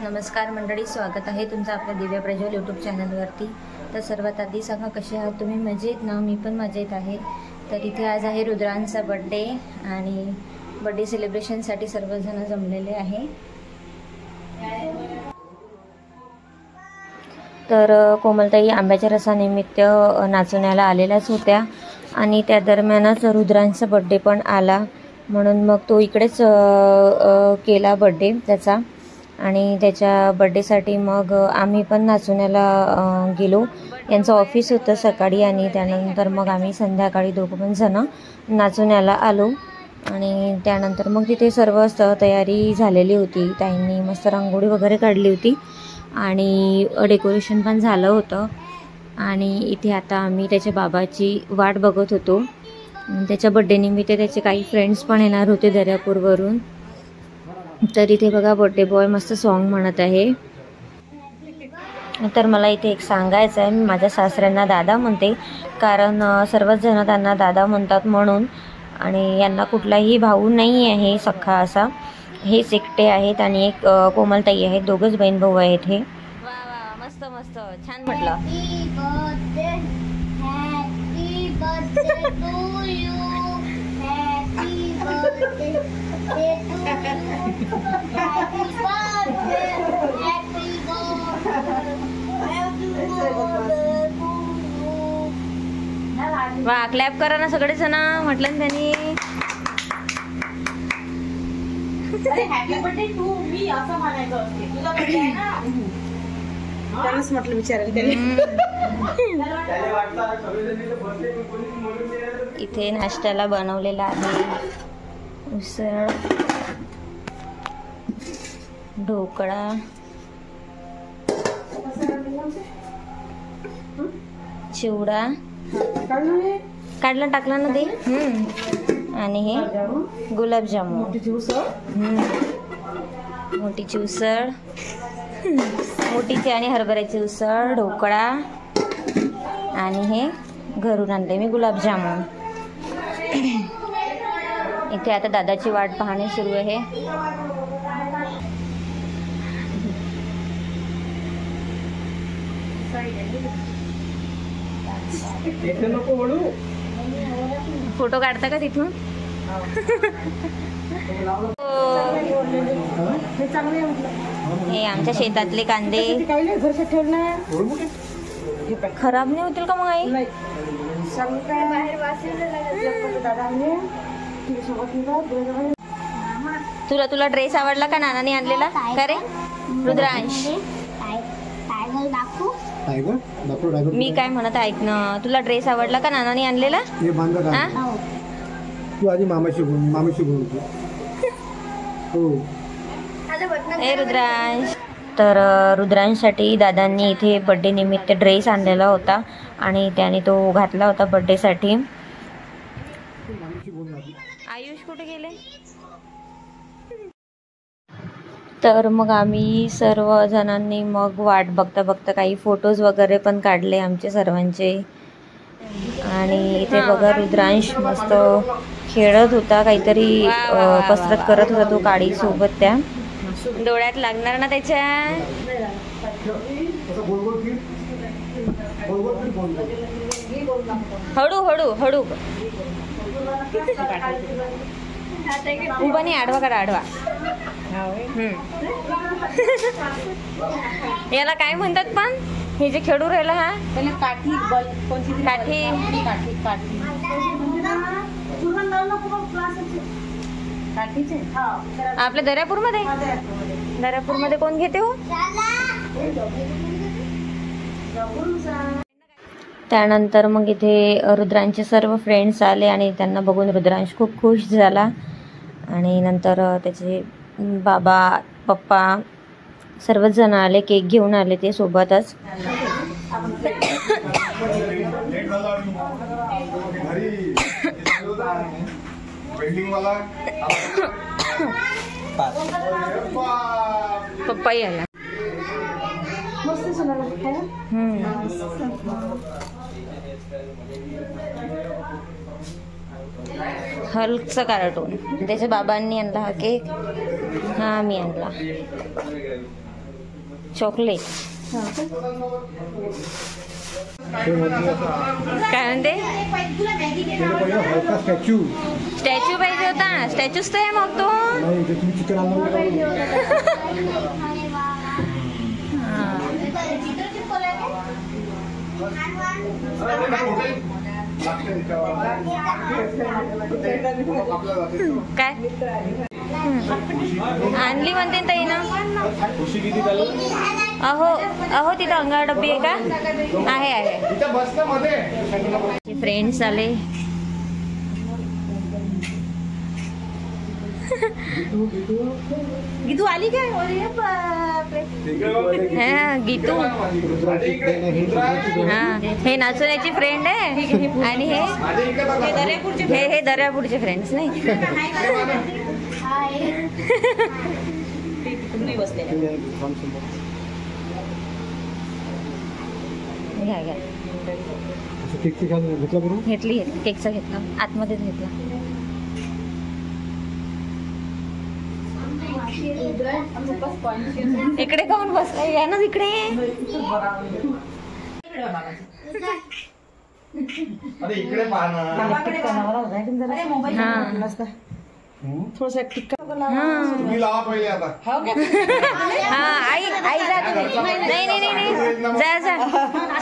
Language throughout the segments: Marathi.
नमस्कार मंडळी, स्वागत आहे तुमचं आपल्या दिव्य प्रज्वल यूट्यूब चॅनलवरती। तर सर्वात आधी सांगा कसे आहात तुम्ही? मजेत ना? मी पण मजेत आहे। तर इथे आज आहे रुद्रांचा बर्थडे आणि बर्थडे सेलिब्रेशनसाठी सर्वजण जमलेले आहे। तर कोमलताई आंब्याच्या रसानिमित्त नाचण्याला आलेल्याच होत्या आणि त्या दरम्यानच रुद्रांचा बर्थडे पण आला, म्हणून मग तो इकडेच केला बर्थडे त्याचा। आणि त्याच्या बर्थडेसाठी मग आम्ही पण नाचण्याला गेलो। यांचं ऑफिस होतं सकाळी आणि त्यानंतर मग आम्ही संध्याकाळी दोघं पण जण नाचण्याला आलो। आणि त्यानंतर मग तिथे सर्व तयारी झालेली होती। ताईंनी मस्त रांगोळी वगैरे काढली होती आणि डेकोरेशन पण झालं होतं। आणि इथे आता आम्ही त्याच्या बाबाची वाट बघत होतो। त्याच्या बर्थडे निमित्त त्याचे काही फ्रेंड्स पण येणार होते दर्यापूरवरून। तर इथे बघा बर्थडे बॉय मस्त सॉन्ग म्हणत आहे। तर मला इथे एक सांगायचं आहे, मी माझ्या सासऱ्यांना दादा म्हणते कारण सर्वच जण त्यांना दादा म्हणतात म्हणून। आणि यांना कुठलाही भाऊ नाही आहे सख्खा असा, हेच एकटे आहेत आणि एक कोमलताई आहेत, दोघंच बहीण भाऊ आहेत हे। वा वा, मस्त मस्त, छान म्हटलं। वा, क्लॅप करा ना सगळेजण, म्हटलं ना त्यांनी। हॅपी बर्थडे टू मी असं म्हणायचं असते, तुझा बर्थडे आहे ना, त्यानंच म्हटलं विचारायला त्यांनी। इथे नाश्त्याला बनवलेला आहे उसळ, ढोकळा, चिवडा काढला टाकला ना ते, आणि हे गुलाबजामुन, मोठीची उसळ, मोठीची आणि हरभऱ्याची उसळ, ढोकळा आणि हे घरून आणले मी गुलाबजामुन। इथे आता दादाची वाट पाहणे सुरू आहे। फोटो काढता का तिथून? हे आमच्या शेतातले कांदे खराब नाही होतील का मग आई? तुला ड्रेस आवडला का नानाने आणलेला का रे रुद्रांश? मी काय म्हणत ऐक ना, तुला ड्रेस आवडला का नानाने आणलेला? तू आधी मामाशी बोल। हे रुद्रांश। तर रुद्रांशसाठी दादांनी इथे बर्थडे निमित्त ड्रेस आणलेला होता आणि त्याने तो घातला होता बर्थडेसाठी। आयुष कुठे गेले? तर मग आम्ही सर्व जणांनी मग वाट बघता बघता काही फोटोज वगैरे पण काढले आमचे सर्वांचे। आणि इथे बघा रुद्रांश मस्त खेळत होता, काहीतरी कसरत करत होता तो काळी सोबत। त्या डोळ्यात लागणार ना त्याच्या। हळू हळू हळू, उभा नाही, आडवा काढा, आडवा। याला काय म्हणतात पण हे जे खेळू राहिला? हा काठी, काठी काठी काठी आपल्या दर्यापूरमध्ये कोण घेते हो? त्यानंतर मग इथे रुद्रांचे सर्व फ्रेंड्स आले आणि त्यांना बघून रुद्रांश खूप खुश झाला। आणि नंतर त्याचे बाबा पप्पा सर्वच जण आले, केक घेऊन आले ते सोबतच। पप्पाही आला। हल्कचा कार्टून त्याच्या बाबांनी आणला हा केक, हा मी आणला। चॉकलेट काय म्हणते हलका स्टॅच्यू स्टॅच्यू पाहिजे होता ना स्टॅच्यूच तर आहे मग तो नाही ते तुम्ही चिकन काय आणली म्हणते ताई ना अहो अहो तिथं अंगार डब्बी आहे का आहे फ्रेंड्स आले गीतू आली काय अरे बापरे हा गीतू हा हे नाचवण्याची फ्रेंड आहे आणि हे दर्यापूरचे फ्रेंड्स नाही घ्या घ्या घेतली केकचा घेतला आतमध्येच घेतला इकडे काऊन बसलाय या ना इकडे इकडे थोडस टिक्का तुम्ही लावा पहिले आता हा आई आई जा तुम्ही नाही नाही नाही जा जा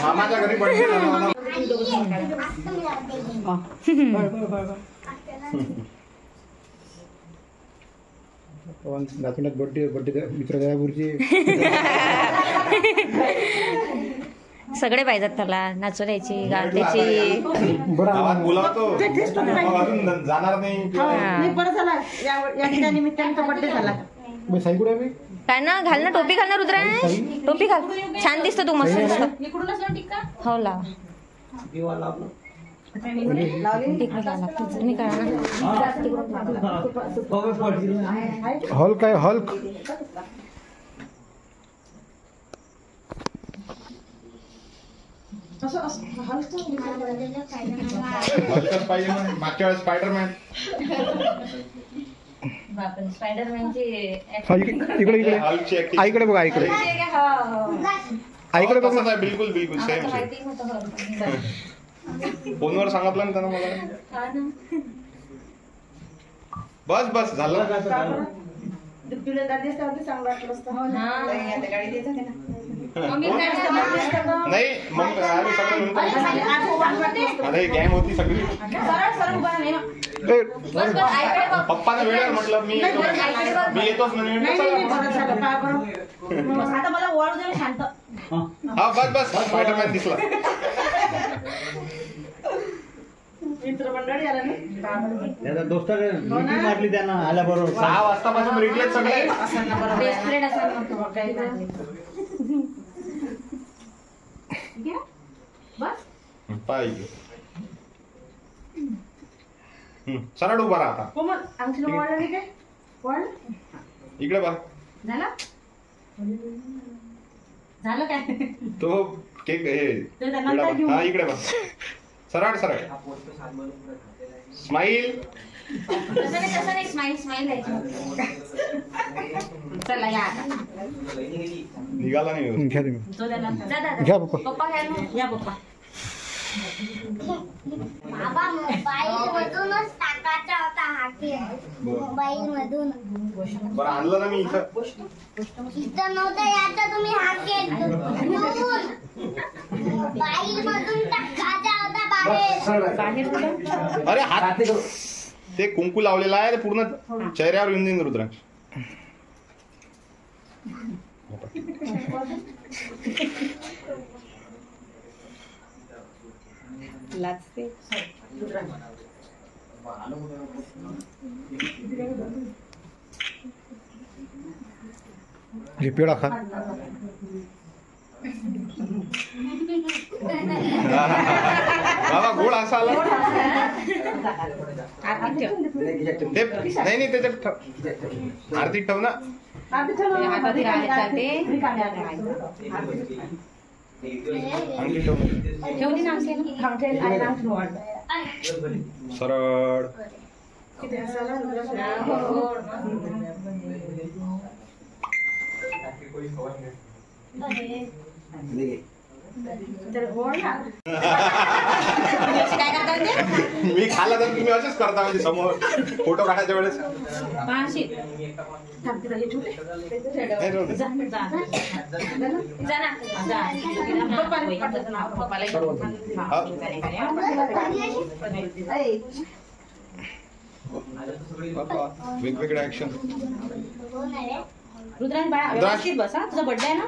मामाच्या घरी बर्थडे नाचण्यात बड्डे मित्र दयापूरची सगळे पाहिजेत त्याला नाचवण्याची गाण्याची गावात बोलावतो अजून जाणार नाही नाही बरं झाला या निमित्ताने तो बर्थडे झाला साई कुठे आहे काय ना घाल ना टोपी घाल ना रुद्रांश टोपी घाल छान दिसतो तू मस्त दिसतो इकडूनच लावून टिक्का हो लाव तुम्ही करा हल्क आहे हल्क पाहिजे मागच्या वेळेस स्पायडरमॅन स्पायडरमॅनची इकडे इकडे आईकडे बघा आईकडे आईकडे बघा तसंच आहे बिलकुल बिलकुल सेम फोनवर सांगितलं ना त्यानं मला बस बस झालं तुला दादी चांगलं वाटलं असतं गाडी देत होते ना नाही मग आम्ही सगळे म्हणतो आता ही गँग होती सगळी पप्पाने वेळेवर म्हटलं मी येतोच आता मला ओळख देऊन शांत हा बस बस स्पायडरमॅन दिसला मित्रमंडळी आला ना दोस्ताकडे मारली त्यांना आल्याबरोबर 6 वाजतापासून रेडी आहेत सगळे बेस्ट फ्रेंड असाल मग बस पाहिजे सरळ उभा राहा आता कोमल आमची लोक वाढलं नाही काय वाढलं इकडे बघ झालं काय तो केक हे हा इकडे बघ सरळ सरळ स्माईल तसं नाही स्माईल स्माईल चला या आता निघाला नाही घ्या तुम्ही जा घ्या पप्पा पप्पा घ्या या पप्पा बाबा मोबाईल मधूनच टाकायचा होता हा केक मोबाईल मधून बरं आणलं ना मी इथं इथं नव्हतं याचा तुम्ही हा केक मोबाईल मधून टाकायचा होता बाहेर अरे हात ते कुंकू लावलेला आहे ते पूर्ण चेहऱ्यावर येऊन जाईन रुद्रांश लाजते हे पेढा खा बाबा गोड असा आला ते नाही त्याच्यात आरती ठेव ना अंगठी ठेव सरळ तर गोड ना. मी खाल्ला तर तुम्ही असेच करता म्हणजे समोर फोटो काढायच्या वेळेस. पाशी. थांबते हे छोटे. नाही राहू दे. जा ना. जा. पप्पाला हा. बाबा, वेगवेगळे ऍक्शन. रुद्रांश बाळा व्यवस्थित बस हा. तुझा बर्थडे आहे ना.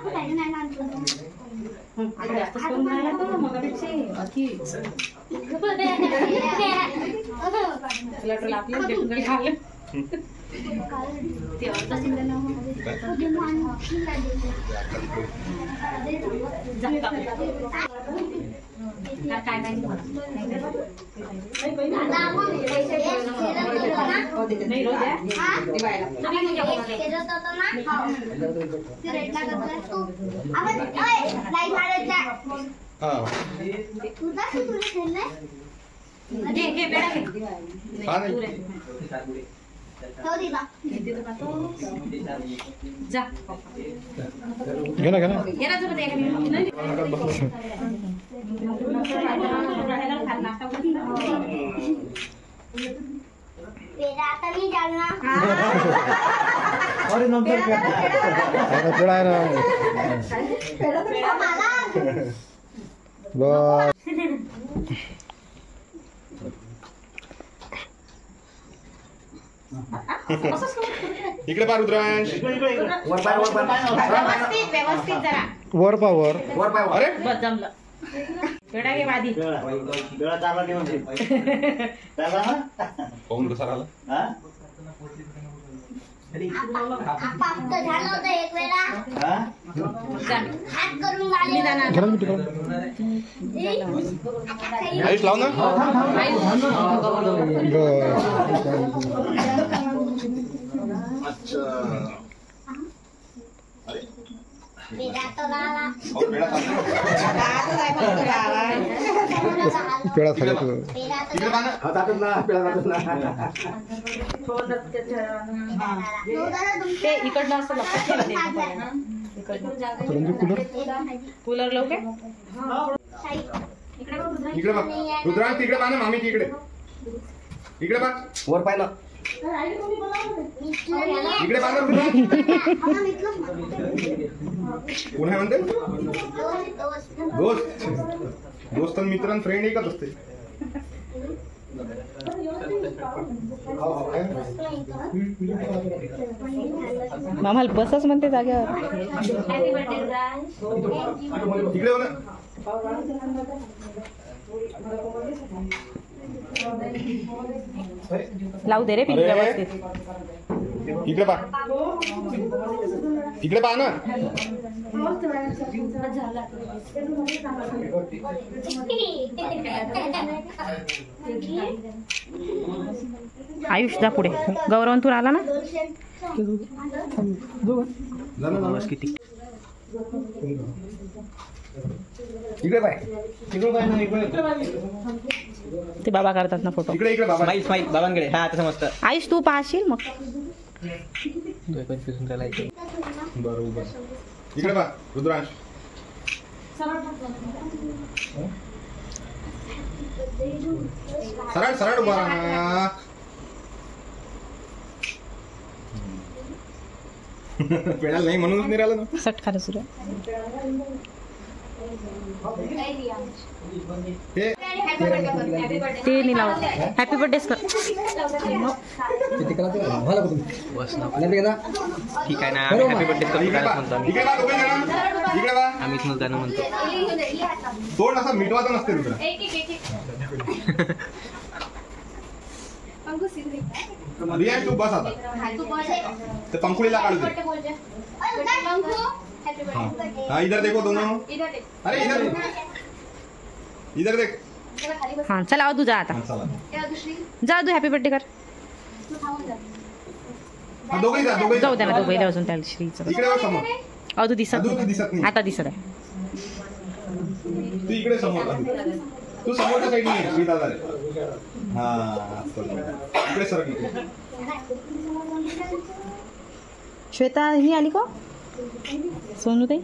जास्त करून राहिला तो मगापेक्षा अति. तुला आपलं भेटून खाल्लं. ते अर्धा सिंगल काय नाही जा घे ना घे ना. आता मी जालना. अरे नंतर पेढा आहे ना. बस इकडे पा रुद्रांश. व्यवस्थित जरा वर पा वर. अरे बस जमलं. पेढा घे आधी. पाहून कसा राहिला. पापड झालं होतं एक वेळा. हात करून मी जाणार. घे ना मी तिकडं. आयुष लाव ना. अच्छा. अरे पेढा तर आला. अहो, पेढा खाल्ला. पेढा खाल्ला तू. पेढा तर इकडे पहा ना. ते इकडनं असं लक्षात ठेवा ते. म्हणजे कूलर. कूलर लावू काय. इकडे बघ रुद्रांश. तिकडे पहा ना मामीची इकडे. इकडे पहा. वर पाहिलं. इकडे पहा ना रुद्रांश. पुन्हा म्हणते दोस्त. दोस्त आणि मित्र आणि फ्रेंड एकच असते. मामाला बसच म्हणते जागेवर. इकडे हो ना. लावू दे रे पिन अरे. व्यवस्थित. इकडे पहा. इकडे पहा ना. आयुष जा पुढे. गौरवंतूर आला ना. इकडे पाय. इकडे पाय ना. इकडे. ते बाबा करतात ना फोटो. इकडे इकडे बाबा. स्माईल बाबांकडे. हा आता समजतं. आयुष तू पाहशील मग. बरोबर. इकडे पहा रुद्रांश. सरळ सरळ उभा राहा. पेढा नाही म्हणूनच नाही राहिलं ना. सट खालं सुरू. हे ते नाही लावत. हॅपी बर्थडे कर. ठीक आहे ना. आम्ही हॅपी बर्थडे इकडे करतो पहा. म्हणतो आम्ही. इकडे पहा दोघे जण. इकडे पहा. आम्हीच गाणं म्हणतो. तोंड असं मिटवायचं नसते रुद्र. रिया तू बस आता. ते पंखुडीला काढू दे. हाँ इधर देखो दोनों. अरे इधर इधर देख. हा चला तू जा आता. हाँ, चला. जा तू हॅपी बर्थडे कर. हाँ, दोघेही जा दोघेही जाऊ जा. द्या ना दोघं अजून त्या श्रीचं. इकडे बघ समोर. अहो तू दिसत अजून तू नाही. दिसत नाही. आता दिसत आहे. तू इकडे समोर अजून. तू समोरच्या साईडने ये. मी दादा रे. हा इकडे सरक इकडे. श्वेता ही आली का. सोनू ताई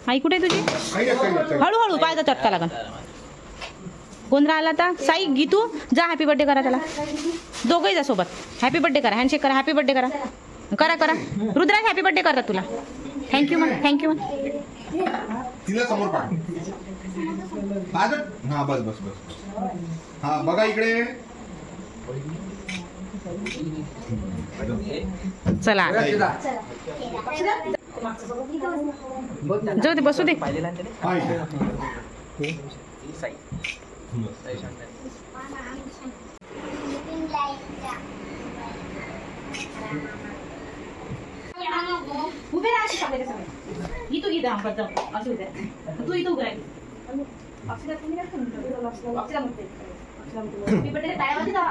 आई कुठे आहे तुझी? हळूहळू पायचा चटका लागन. कोण राहिला आता? साई गीतू जा हॅपी बर्थडे करा त्याला. दोघंही जा सोबत. हॅपी बर्थडे करा. हँडशेक करा. हॅपी बर्थडे करा. करा करा. रुद्राज हॅपी बर्थडे करतात तुला. थँक्यू म्हण. थँक्यू म्हण. तिला समोर पाठ. हा बस बस बस. हा बघा इकडे. चला जाऊ दे बसू दे. उभे राहा. इथं इथं आपण जाऊ असं होतं. तू इथं उभं राहील. अक्षरा तुम्ही अक्षरा म्हणते. मी बर्थडे टाळ्यामध्ये जा.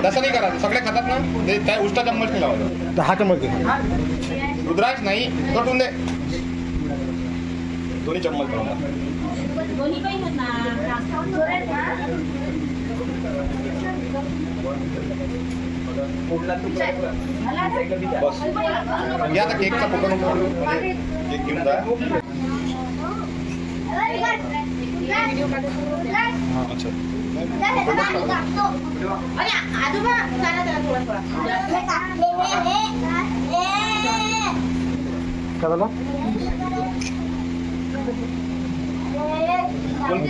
तसं नाही करा. सगळे खातात ना ते. त्या उष्टा चम्मच नाही लावायचा. हा चम्मच घे. रुद्राक्ष नाही कटून दे. दोन्ही चम्मच लावून. बस घ्या आता केकचा फोटो नको. केक घेऊन जा. अच्छा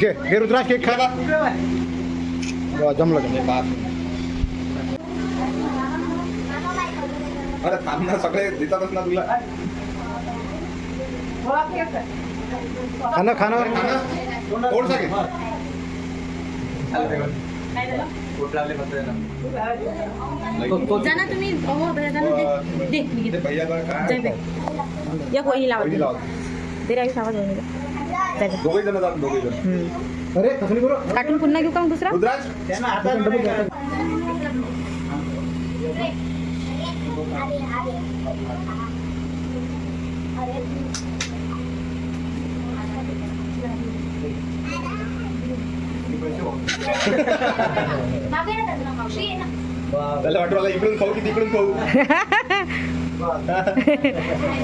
घे रुद्राज केक खा. जमलं अरे थांब ना. सगळे देतातच ना तुला. खाना खाना कोण सांगेल. जाना तुम्ही. दोघे जण जात. दोघे जण. अरे तसं करू. काटून पुन्हा घेऊ का मग दुसरा? रुद्राज त्याला वाटलं मला इकडून खाऊ की तिकडून खाऊ.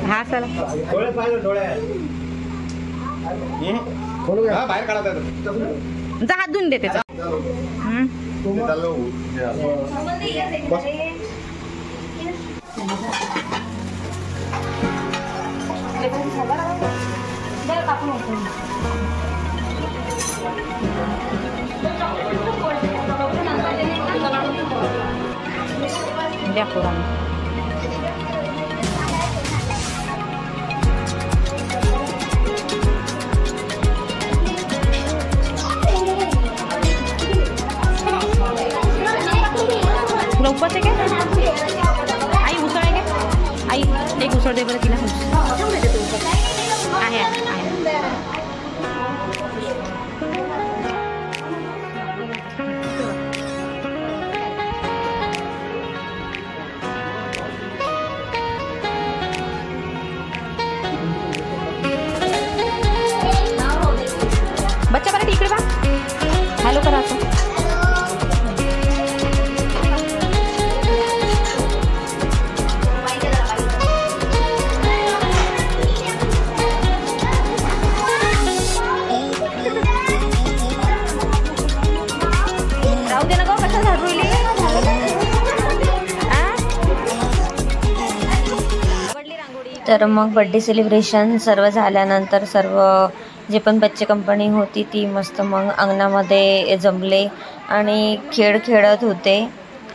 हा चला डोळे पाहिजे. डोळे हा बाहेर काढा. जा हात धुवून दे त्याचा. द्या पोरांना. तुला उपवास आहे का? आई उसळ आहे का? आई एक उसळ दे बरं तिला. आहे आहे. बच्चा बरं इकडे बा. हॅलो करा असं. राहू दे ना गो. कसं झाडू तर मग बड्डे सेलिब्रेशन सर्व झाल्यानंतर सर्व जे पण बच्चे कंपनी होती ती मस्त मग अंगणामध्ये जमले आणि खेळ खेळत होते.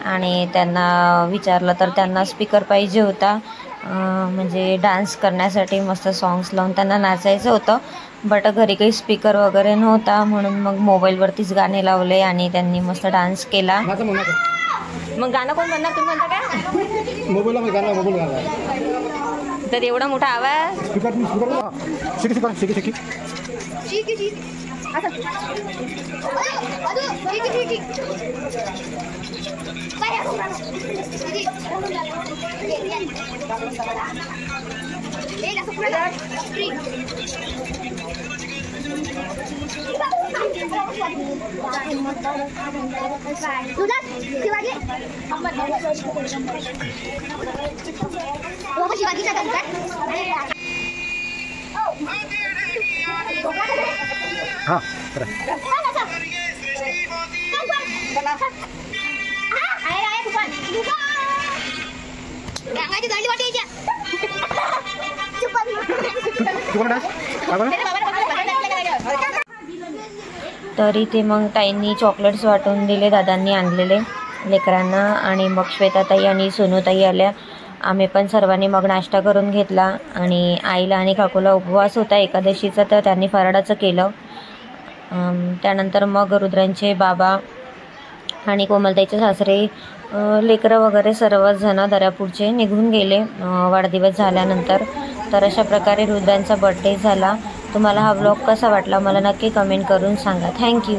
आणि त्यांना विचारलं तर त्यांना स्पीकर पाहिजे होता. म्हणजे डान्स करण्यासाठी मस्त सॉंग्स लावून त्यांना नाचायचं होतं. बट घरी काही स्पीकर वगैरे नव्हता म्हणून मग मोबाईलवरतीच गाणे लावले आणि त्यांनी मस्त डान्स केला. मग गाणं कोण म्हणणार, तुम्ही म्हणता काय? मोबाईल गाणं तर एवढा मोठा आवाज. हां तरी ते मग ताईंनी चॉकलेट्स वाटून दिले, दादांनी आणलेले लेकरांना. आणि मग श्वेताताई आणि सोनूताई आल्या. आम्ही पण सर्वांनी मग नाश्ता करून घेतला. आणि आईला आणि काकूला उपवास होता एकादशीचा, तर त्यांनी फराळाचं केलं. त्यानंतर मग रुद्रांचे बाबा आणि कोमलताईचे सासरे, लेकरं वगैरे सर्वच जण दर्यापूरचे निघून गेले वाढदिवस झाल्यानंतर. तर अशा प्रकारे रुद्रांचा बड्डे झाला. तुम्हाला हा व्लॉग कसा वाटला मला नक्की कमेंट करून सांगा. थँक्यू.